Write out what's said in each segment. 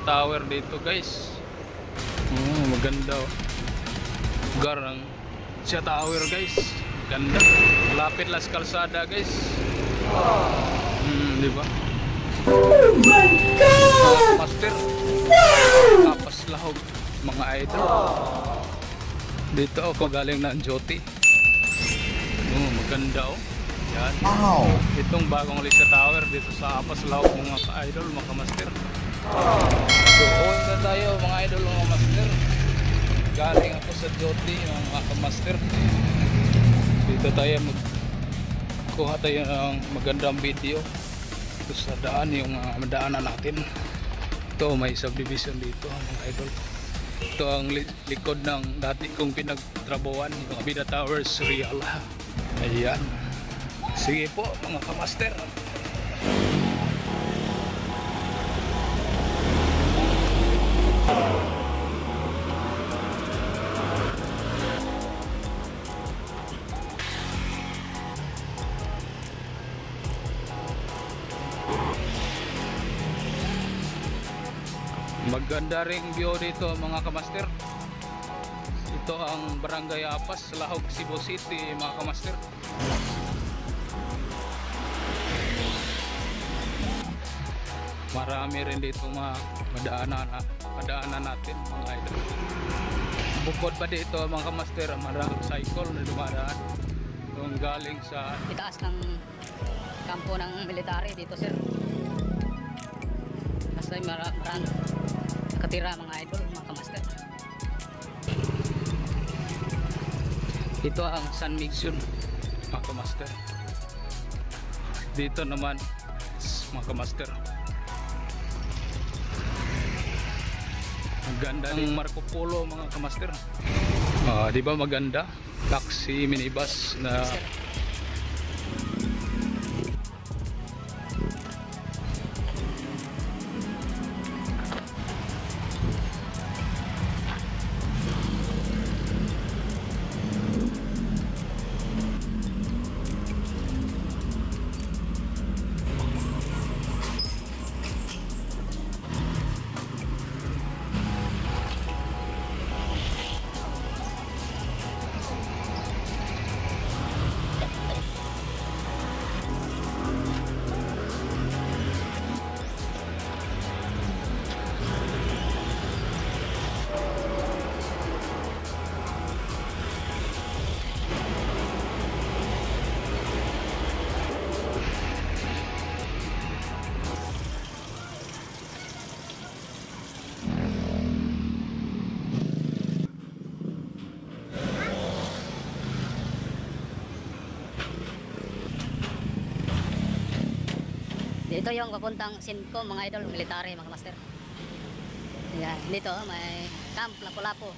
Tower dito guys. Maganda oh. Lugar ng Alicia Tower guys. Ganda. Malapit lang sa kalsada guys. Di ba? Oh my God! Master. Kapas lahog mga idol. Dito ako galing ng Joti. Maganda oh. Yan. Wow! Itong bagong Alicia Tower dito sa Apas Lahog mga ka-idol, mga ka-master. So, on na tayo mga idol, mga master. Galing ako sa Joti mga ka-master. Dito tayo magkuha tayo ng magandang video. Ito sa daan, yung madaanan natin. Ito may subdivision dito mga idol. Ito ang likod ng dati kong pinagtrabuhan, yung Abida Towers Real. Ayan. Sige po mga kamaster. Maganda ring view dito mga kamaster. Ito ang Barangay Apas, Lahog, Cebu City mga kamaster. Marami rin dito mga madaanan natin mga idol. Bukod pa dito mga kamaster, maraming cycle na dumadaan yung galing sa itaas ng kampo ng military dito sir. Kasi marami nakatira mga idol, mga kamaster. Ito ang San Miguel mga kamaster. Dito naman mga kamaster, maganda ng Marco Polo mga kamaster. Di ba maganda? Taxi, minibus na dito yung papuntang Sinco mga idol, military mga master. Yan, dito may camp Lapu-Lapu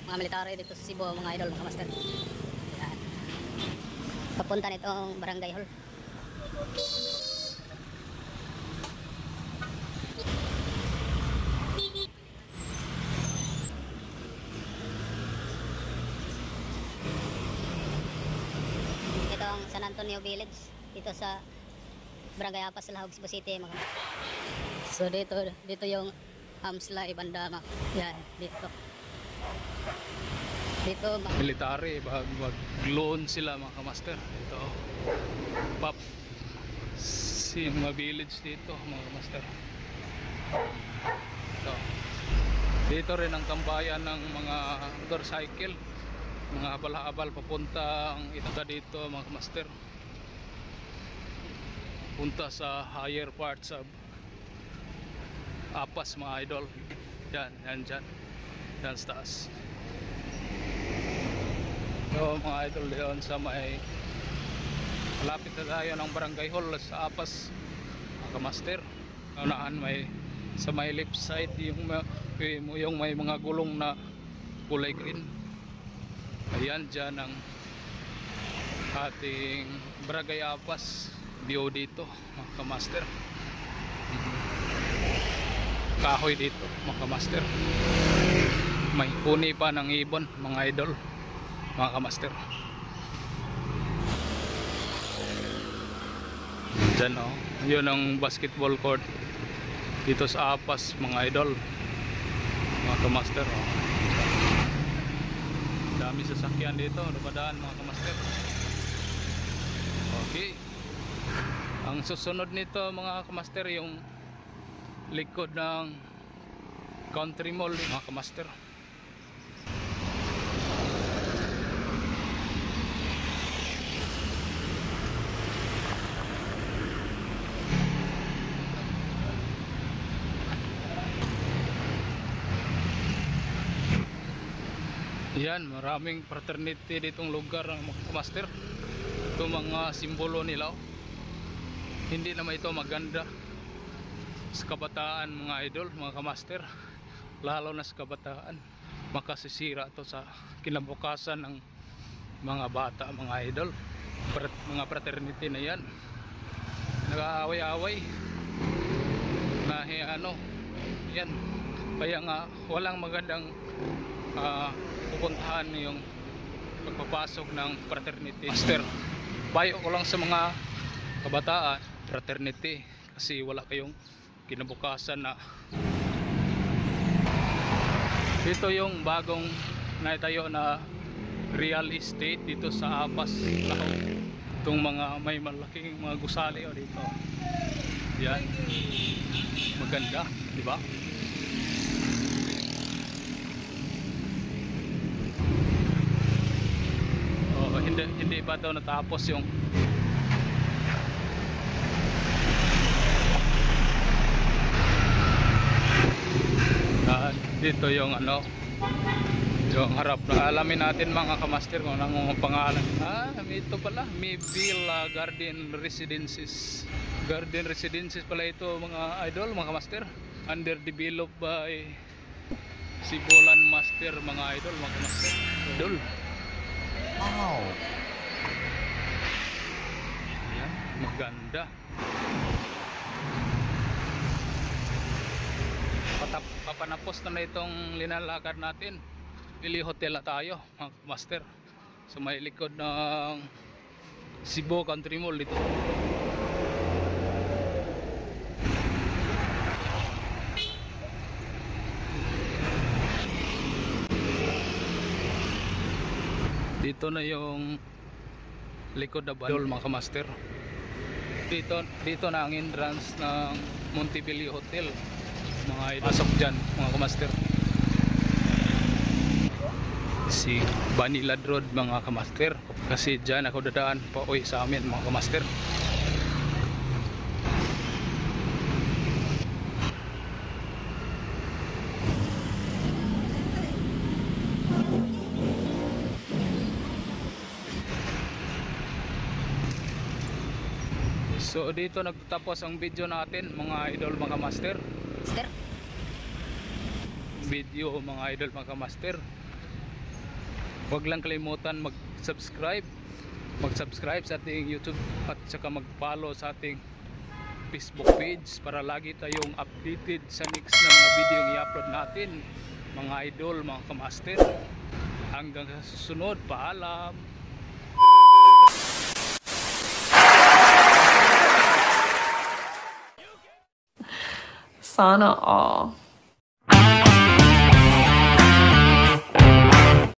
mga military dito sa Cebu mga idol, mga master. Yan. Papunta nitong Barangay Hall. Ito ang San Antonio Village dito sa Barangay Apas, Lahog, Cebu City mga. So dito yung Hamsla Ibanda mga. Yan, dito. Dito military, mag-loan sila mga kamaster. Ito Pop si mga village dito mga kamaster. Ito. Dito rin ang tambayan ng mga motorcycle, mga abal-abal papuntang itaga dito mga kamaster, punta sa higher parts of Apas mga idol. Yan dyan sa taas. So mga idol, doon sa may malapit na tayo ng Barangay Hall sa Apas mga kamaster. Unahan may sa may left side yung may mga gulong na kulay green. Ayan dyan ang ating Barangay Apas view dito mga kamaster. Kahoy dito mga kamaster, may huni pa ng ibon mga idol mga kamaster. Dyan yun ang basketball court dito sa Apas mga idol, mga kamaster. Oh. Dami sasakyan dito, napadaan mga kamaster. Okay, ang susunod nito mga kamaster yung likod ng Country Mall mga kamaster. Yan, maraming fraternity ditong lugar ng mga kamaster. Ito mga simbolo nila. Hindi naman ito maganda sa kabataan mga idol, mga kamaster. Lalo na sa kabataan, makasisira ito sa kinabukasan ng mga bata mga idol. Mga fraternity na yan, nag-aaway-aaway na yan. Kaya nga walang magandang pupuntahan yung pagpapasok ng fraternity. Master, payo ko lang sa mga kabataan, fraternity, kasi wala kayong kinabukasan na. Dito yung bagong naitayo na real estate dito sa Apas, Lahog. Itong mga may malaking mga gusali dito. Yan, maganda, di ba? Hindi pa daw natapos yung dito yung yung harap na. Alamin natin mga kamaster kung anong pangalan. Ito pala, Villa Garden Residences. Garden Residences pala ito mga idol, mga kamaster. Underdeveloped by Sibolan Master mga idol, mga kamaster. Idol. Wow. Ayan, maganda. Papanapos na itong linalakad natin. Pili hotel na tayo mga master sa may likod ng Cebu Country Mall dito. Dito na yung likod na bandol mga master. Dito na ang entrance ng Montebello Hotel mga pasok dyan mga kamaster. Si Banilad Road mga kamaster, kasi dyan ako dadaan pa uwi sa amin mga kamaster. So dito nagtapos ang video natin mga idol mga master. Video mga idol mga master. Huwag lang kalimutan mag-subscribe sa ating YouTube at saka mag-follow sa ating Facebook page para lagi tayong updated sa next na mga video ng i-upload natin mga idol mga kamaster. Hanggang sa susunod, paalam. Sana all.